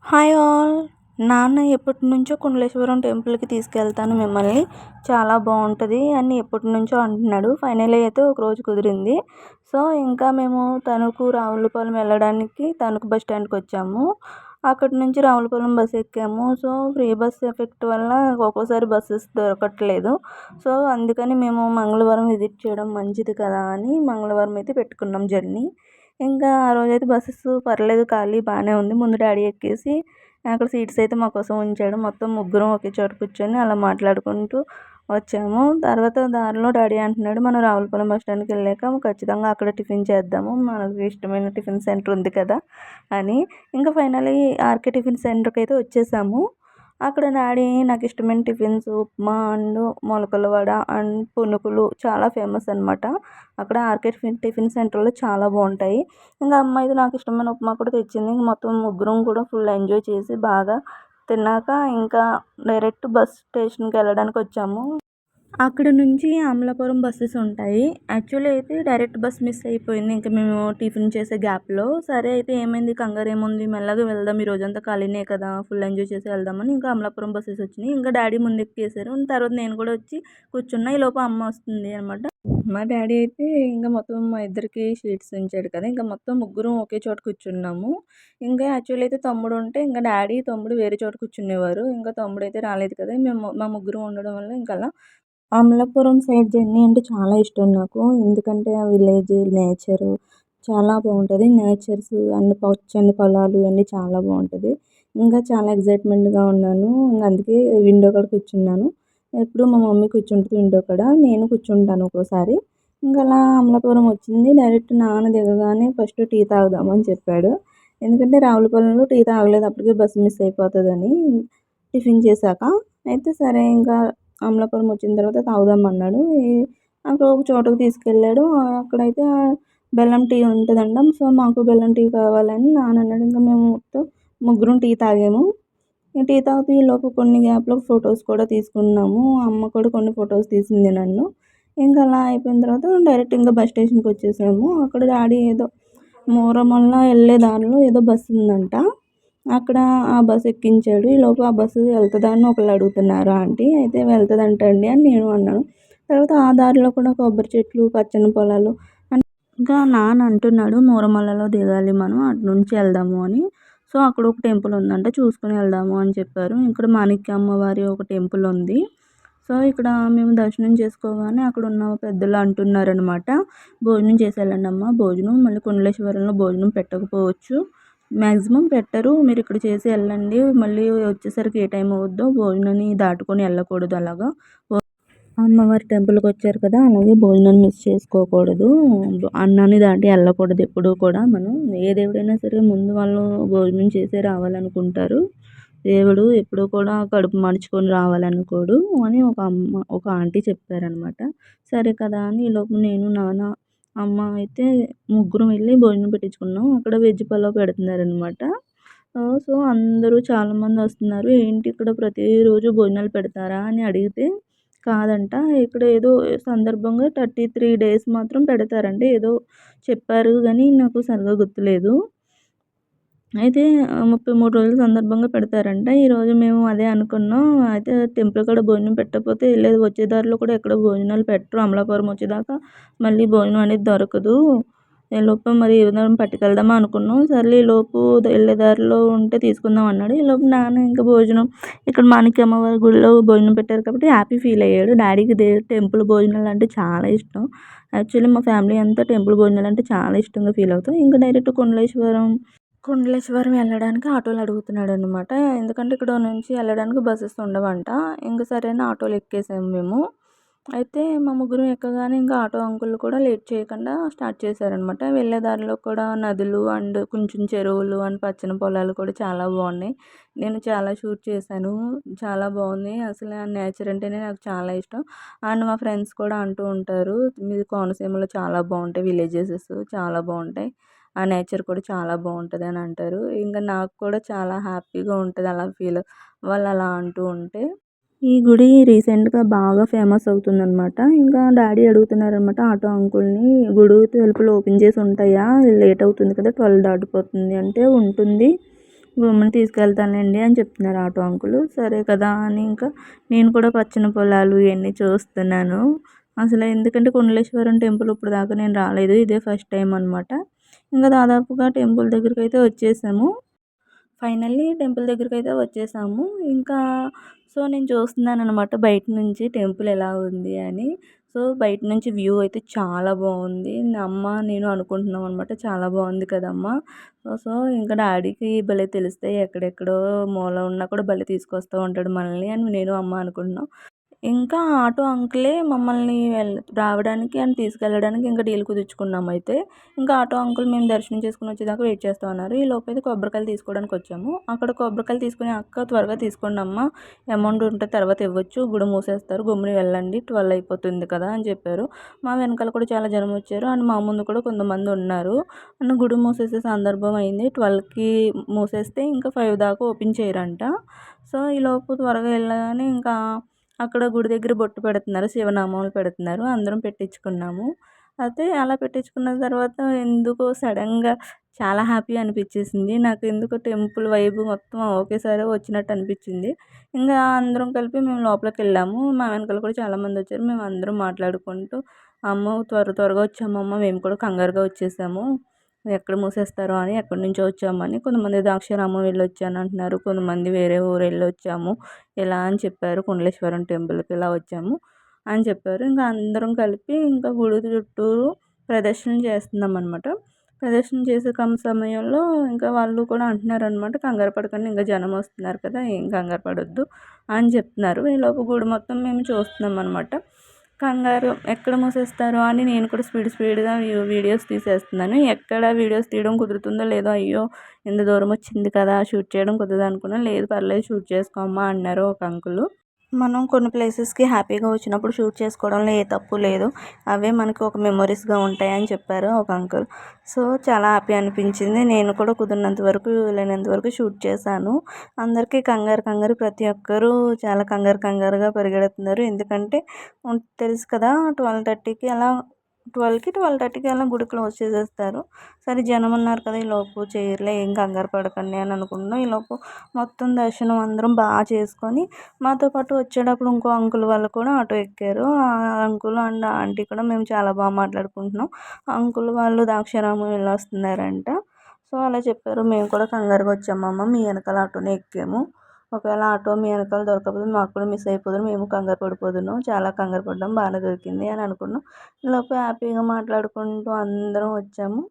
Hi all. నాన్న ఎప్పటినుంచో కుండలేశ్వరం టెంపుల్‌కి తీసుకెళ్తాను మిమ్మల్ని. చాలా బావుంటది అని ఎప్పటినుంచో అంటున్నాడు. ఫైనల్లీ అయితే ఒకరోజు కుదిరింది. సో, ఇంకా మేము తణుకు, రావులపాలెం వెళ్ళడానికి తణుకు బస్ స్టాండ్‌కొచ్చాము. అక్కడి నుంచి రావులపాలెం బస్ ఎక్కాము. సో, ఫ్రీ బస్ ఎఫెక్ట్ వల్ల ఒక్కోసారి బసెస్ దొరకట్లేదు. సో, అందుకని మేము మంగళవారం విజిట్ చేయడం మంచిది కదా అని మంగళవారం అయితే పెట్టుకున్నాం జర్నీ. ఇంకా ఆ రోజైతే బసెస్ పర్లేదు ఖాళీ బానే ఉంది. ముందు డాడీ ఎక్కేసి అక్కడ సీట్స్ అయితే మా కోసం ఉంచాడు. మొత్తం ముగ్గురం ఒకే చోట కూర్చొని అలా మాట్లాడుకుంటూ వచ్చాము. తర్వాత దారిలో డాడీ అంటున్నాడు, మనం రావులపాలెం బస్ స్టాండ్‌కెళ్ళాక ఖచ్చితంగా అక్కడ టిఫిన్ చేద్దాము. మనకు ఇష్టమైన టిఫిన్ సెంటర్ ఉంది కదా అని. ఇంకా ఫైనల్లీ ఆర్‌కే టిఫిన్ సెంటర్‌కైతే వచ్చేసాము. అక్కడ డాడీ నాకిష్టమైన టిఫిన్స్ ఉప్మా అండ్ మొలకల వడ అండ్ పునుకులు చాలా ఫేమస్ అనమాట. అక్కడ ఆర్‌కే టిఫిన్ సెంటర్‌లో చాలా బావుంటాయి. ఇంకా అమ్మ అయితే నాకిష్టమైన ఉప్మా కూడా తెచ్చింది. మొత్తం ముగ్గురం కూడా ఫుల్ ఎంజాయ్ చేసి బాగా తిన్నాక ఇంకా డైరెక్ట్ బస్ స్టేషన్‌కెళ్ళడానికొచ్చాము. అక్కడ నుంచి అమలాపురం బస్సెస్ ఉంటాయి. యాక్చువల్లీ అయితే డైరెక్ట్ బస్ మిస్ అయిపోయింది. ఇంక మేము టిఫిన్ చేసే గ్యాప్‌లో. సరే అయితే ఏమైంది కంగారేముంది మెల్లగా వెళ్దాం ఈ రోజంతా ఖాళీనే కదా! ఫుల్ ఎంజాయ్ చేసి వెళ్దామని ఇంకా అమలాపురం బస్సెస్ వచ్చినాయి. ఇంకా డాడీ ముందెక్కేసారు. తర్వాత నేను కూడా వచ్చి కూర్చున్నా. ఈలోపు అమ్మ వస్తుంది అనమాట. మా డాడీ అయితే ఇంక మొత్తం మా ఇద్దరికి సీట్స్ ఉంచాడు కదా! ఇంక మొత్తం ముగ్గురం ఒకే చోట కూర్చున్నాము. ఇంకా యాక్చువల్లీ అయితే తమ్ముడుంటే ఇంక డాడీ, తమ్ముడు వేరే చోట కూర్చునేవారు. ఇంకా తమ్ముడైతే రాలేదు కదా! మా ముగ్గురం ఉండడం వల్ల ఇంకలా అమలాపురం సైడ్ జర్నీ అంటే చాలా ఇష్టం నాకు. ఎందుకంటే ఆ విలేజ్ నేచరు చాలా బావుంటది. నేచర్స్ అండ్ పచ్చని పొలాలు ఇవన్నీ చాలా బావుంటది. ఇంకా చాలా ఎక్సైట్‌మెంట్‌గా ఉన్నాను. ఇంక అందుకే విండో కాడ కూర్చున్నాను. ఎప్పుడు మా మమ్మీ కూర్చుంటది విండో కాడ. నేను కూర్చుంటాను ఒక్కోసారి. ఇంకలా అమలాపురం వచ్చింది. డైరెక్ట్ నాన్న దిగగానే ఫస్ట్ టీ తాగుదాం అని చెప్పాడు. ఎందుకంటే రావులపాలెంలో టీ తాగలేదు. అప్పటికే బస్సు మిస్ అయిపోతదని టిఫిన్ చేశాక. అయితే సరే ఇంకా అమలాపురం వచ్చిన తర్వాత తాగుదామన్నాడు. అక్కడ ఒక చోటకి తీసుకెళ్ళాడు. అక్కడైతే బెల్లం టీ ఉంటదంట. సో, మాకు బెల్లం టీ కావాలని నాన్న అన్నాడు. ఇంక మేము మొత్తం ముగ్గురం టీ తాగాము. టీ తాగుతూ ఈలోపు కొన్ని గ్యాప్‌లో ఫొటోస్ కూడా తీసుకున్నాము. అమ్మ కూడా కొన్ని ఫొటోస్ తీసింది నన్ను. ఇంక అలా అయిపోయిన తర్వాత డైరెక్ట్ ఇంకా బస్ స్టేషన్‌కొచ్చేసాము. అక్కడ డాడీ ఏదో మూరమల్ల ఎళ్ళే దారిలో ఏదో బస్సు ఉందంట. అక్కడ ఆ బస్ ఎక్కించాడు. ఈలోపు ఆ బస్సు వెళ్తదా అని ఒకళ్ళు అడుగుతున్నారు ఆంటీ. అయితే వెళ్తదంటండి అని నేను అన్నాను. తర్వాత ఆ దారిలో కూడా కొబ్బరి చెట్లు, పచ్చని పొలాలు ఇంకా నాన్న అంటున్నాడు మూరమల్లలో దిగాలి మనం అటు నుంచి వెళ్దాము అని. సో, అక్కడ ఒక టెంపుల్ ఉందంట చూసుకొని వెళ్దాము అని చెప్పారు. ఇక్కడ మాణిక్య అమ్మవారి ఒక టెంపుల్ ఉంది. సో, ఇక్కడ మేము దర్శనం చేసుకోగానే అక్కడున్న పెద్దలు అంటున్నారనమాట. భోజనం చేసి వెళ్ళండమ్మా భోజనం మళ్ళీ కుండలేశ్వరంలో భోజనం పెట్టకపోవచ్చు. మ్యాక్సిమం పెట్టరు. మీరిక్కడ చేసి వెళ్ళండి. మళ్ళీ వచ్చేసరికి ఏ టైం అవుద్దో భోజనాన్ని దాటుకొని వెళ్ళకూడదు అలాగా. అమ్మవారి టెంపుల్‌కొచ్చారు కదా! అలాగే భోజనాన్ని మిస్ చేసుకోకూడదు. అన్నాన్ని దాటి వెళ్ళకూడదు ఎప్పుడూ కూడా మనం. ఏ దేవుడైనా సరే ముందు వాళ్ళు భోజనం చేసే రావాలనుకుంటారు. దేవుడు ఎప్పుడూ కూడా కడుపు మార్చుకొని రావాలనుకోడు అని ఒక ఆంటీ చెప్పారనమాట. సరే కదా అని ఈలోపు నేను, నాన్న, అమ్మ అయితే ముగ్గురం వెళ్ళి భోజనం పెట్టించుకున్నాం. అక్కడ వెజ్ పలావ్ పెడుతున్నారనమాట. సో, అందరూ చాలామంది వస్తున్నారు. ఏంటి ఇక్కడ ప్రతిరోజు భోజనాలు పెడతారా అని అడిగితే కాదంట. ఇక్కడ ఏదో సందర్భంగా 33 డేస్ మాత్రం పెడతారంట. ఏదో చెప్పారు గానీ నాకు సరిగ్గా గుర్తులేదు. అయితే 33 రోజుల సందర్భంగా పెడతారంట. ఈరోజు మేము అదే అనుకున్నాం. అయితే టెంపుల్ కాడ భోజనం పెట్టకపోతే వచ్చే దారిలో కూడా ఎక్కడ భోజనాలు పెట్టరు. అమలాపురం వచ్చేదాకా మళ్ళీ భోజనం అనేది దొరకదు. ఈలోపు మరి ఏదైనా పట్టుకెళ్దామా అనుకున్నాం. సర్లే ఈలోపు వెళ్ళే దారిలో ఉంటే తీసుకుందాం అన్నాడు. ఈలోపు నాన్న ఇంకా భోజనం ఇక్కడ మాణిక్య అమ్మవారి గుడిలో భోజనం పెట్టారు కాబట్టి హ్యాపీ ఫీల్ అయ్యాడు. డాడీకి టెంపుల్ భోజనాలు అంటే చాలా ఇష్టం. యాక్చువల్లీ మా ఫ్యామిలీ అంతా టెంపుల్ భోజనాలు అంటే చాలా ఇష్టంగా ఫీల్ అవుతాం. ఇంకా డైరెక్ట్ కుండలేశ్వరం వెళ్ళడానికి ఆటోలు అడుగుతున్నాడనమాట. ఎందుకంటే ఇక్కడ నుంచి వెళ్ళడానికి బసెస్ ఉండవంట. ఇంక సరే అని ఆటోలో ఎక్కేసాము మేము. అయితే మా ముగ్గురం ఎక్కగానే ఇంకా ఆటో అంకుల్ కూడా లేట్ చేయకుండా స్టార్ట్ చేశారనమాట. వెళ్ళే దారిలో కూడా నదులు అండ్ కొంచెం చెరువులు అండ్ పచ్చని పొలాలు కూడా చాలా బాగున్నాయి. నేను చాలా షూట్ చేశాను. చాలా బాగుంది. అసలు ఆ నేచర్ అంటేనే నాకు చాలా ఇష్టం. అండ్ మా ఫ్రెండ్స్ కూడా అంటూ ఉంటారు, మీది కోనసీమలో చాలా బాగుంటాయి విలేజెసెస్ చాలా బాగుంటాయి. ఆ నేచర్ కూడా చాలా బాగుంటుంది అని అంటారు. ఇంకా నాకు కూడా చాలా హ్యాపీగా ఉంటుంది అలా వాళ్ళు అలా అంటూ ఉంటే. ఈ గుడి రీసెంట్‌గా బాగా ఫేమస్ అవుతుందనమాట. ఇంకా డాడీ అడుగుతున్నారనమాట ఆటో అంకుల్‌ని, గుడి తలుపులు ఓపెన్ చేసి ఉంటాయా? లేట్ అవుతుంది కదా! 12 దాటిపోతుంది అంటే ఉంటుంది. గమ్మున తీసుకెళ్తానులెండి అని చెప్తున్నారు ఆటో అంకుల్. సరే కదా అని ఇంకా నేను కూడా పచ్చని పొలాలు ఇవన్నీ చూస్తున్నాను. అసలు ఎందుకంటే కుండలేశ్వరం టెంపుల్ ఇప్పటిదాకా నేను రాలేదు. ఇదే ఫస్ట్ టైం అనమాట. ఇంకా దాదాపుగా టెంపుల్ దగ్గరికైతే వచ్చేసాము. ఫైనల్లీ టెంపుల్ దగ్గరికైతే వచ్చేసాము. ఇంకా నేను చూస్తున్నాననమాట బయట నుంచి టెంపుల్ ఎలా ఉంది అని. బయట నుంచి వ్యూ అయితే చాలా బాగుంది. అమ్మ నేను అనుకుంటున్నాం అనమాట. చాలా బాగుంది కదమ్మా! సో, ఇంకా డాడీకి భలే తెలుస్తాయి. ఎక్కడెక్కడో మూల ఉన్నా కూడా భలే తీసుకొస్తూ ఉంటాడు మనల్ని అని నేను, అమ్మ అనుకుంటున్నాం. ఇంకా ఆటో అంకులే మమ్మల్ని రావడానికి అండ్ తీసుకెళ్ళడానికి ఇంకా డీల్ కుదుర్చుకున్నామైతే. ఇంకా ఆటో అంకుల్ మేము దర్శనం చేసుకొని వచ్చేదాకా వెయిట్ చేస్తా ఉన్నారు. ఈలోపైతే కొబ్బరికాయలు తీసుకోవడానికి వచ్చాము. అక్కడ కొబ్బరికాయలు తీసుకునే అక్క త్వరగా తీసుకోండి అమ్మ, అమౌంట్ ఉంటే తర్వాత ఇవ్వచ్చు, గుడి మూసేస్తారు, గమ్మున వెళ్ళండి 12 అయిపోతుంది కదా అని చెప్పారు. మా వెనకాల కూడా చాలా జనం వచ్చారు అండ్ మా ముందు కూడా కొంతమంది ఉన్నారు. అండ్ గుడి మూసేసే సందర్భం అయింది. 12కి మూసేస్తే ఇంకా 5 దాకా ఓపెన్ చేయరంట. ఈలోపు త్వరగా వెళ్ళగానే ఇంకా అక్కడ గుడి దగ్గర బొట్టు పెడుతున్నారు, శివనామాలు పెడుతున్నారు. అందరం పెట్టించుకున్నాము. అయితే అలా పెట్టించుకున్న తర్వాత ఎందుకో సడన్‌గా చాలా హ్యాపీ అనిపించేసింది. నాకు ఎందుకో టెంపుల్ వైబ్ మొత్తం ఒకేసారి వచ్చినట్టు అనిపించింది. ఇంకా అందరం కలిపి మేము లోపలికెళ్ళాము. మా వెనకాల కూడా చాలామంది వచ్చారు. మేము అందరం మాట్లాడుకుంటూ, అమ్మో త్వరగా వచ్చామమ్మ, మేము కూడా కంగారుగా వచ్చేసాము, ఎక్కడ మూసేస్తారో అని, ఎక్కడి నుంచో వచ్చామని. కొంతమంది ద్రాక్షారామం వెళ్ళొచ్చాను అంటున్నారు, కొంతమంది వేరే ఊరు వెళ్ళొచ్చాము ఇలా అని చెప్పారు. కుండలేశ్వరం టెంపుల్కి ఇలా వచ్చాము అని చెప్పారు. ఇంకా అందరం కలిపి ఇంకా గుడి చుట్టూరు ప్రదక్షిణ చేస్తున్నాం అనమాట. ప్రదక్షిణ చేసే సమయంలో ఇంకా వాళ్ళు కూడా అంటున్నారనమాట, కంగారు పడకండి, ఇంకా జనం వస్తున్నారు కదా, ఏం కంగారు పడొద్దు అని చెప్తున్నారు. ఈలోపు గుడి మొత్తం మేము చూస్తున్నాం అనమాట. కంగారు ఎక్కడ మూసేస్తారో అని నేను కూడా స్పీడ్గా వీడియోస్ తీసేస్తున్నాను. ఎక్కడ వీడియోస్ తీయడం కుదురుతుందో లేదో, అయ్యో ఇంత దూరం వచ్చింది కదా షూట్ చేయడం కుదరదు అనుకున్నాను. లేదు పర్లేదు షూట్ చేసుకోమ్మా అన్నారు ఒక అంకులు. మనం కొన్ని ప్లేసెస్కి హ్యాపీగా వచ్చినప్పుడు షూట్ చేసుకోవడంలో ఏ తప్పు లేదు, అవే మనకు ఒక మెమొరీస్గా ఉంటాయని చెప్పారు ఒక అంకుల్. చాలా హ్యాపీ అనిపించింది. నేను కూడా కుదిరినంత వరకు, వీలైనంత వరకు షూట్ చేశాను. అందరికీ కంగారు ప్రతి ఒక్కరూ చాలా కంగారుగా పరిగెడుతున్నారు. ఎందుకంటే తెలుసు కదా 12:30కి అలా 12:30కి అలా గుడి క్లోజ్ చేసేస్తారు. సరే జనం ఉన్నారు కదా, ఈలోపు చేయర్లే, ఏం కంగారు పడకండి అని అనుకున్నాం. ఈలోపు మొత్తం దర్శనం అందరం బాగా చేసుకొని మాతో పాటు వచ్చేటప్పుడు ఇంకో అంకుల్ వాళ్ళు కూడా ఆటో ఎక్కారు. ఆ అంకుల్ అండ్ ఆంటీ కూడా మేము చాలా బాగా మాట్లాడుకుంటున్నాం. అంకుల్ వాళ్ళు ద్రాక్షారామం వెళ్ళొస్తున్నారంట. అలా చెప్పారు. మేము కూడా కంగారుగా వచ్చామమ్మ, మీ వెనకాల ఆటోనే ఎక్కాము, ఒకవేళ ఆటో మీ వెనకాల దొరకకపోతే మాకు కూడా మిస్ అయిపోదును, మేము కంగారు పడిపోదును, చాలా కంగారు పడ్డాం, బాగానే దొరికింది అని అనుకున్నాం. ఈలోపు హ్యాపీగా మాట్లాడుకుంటూ అందరం వచ్చాము.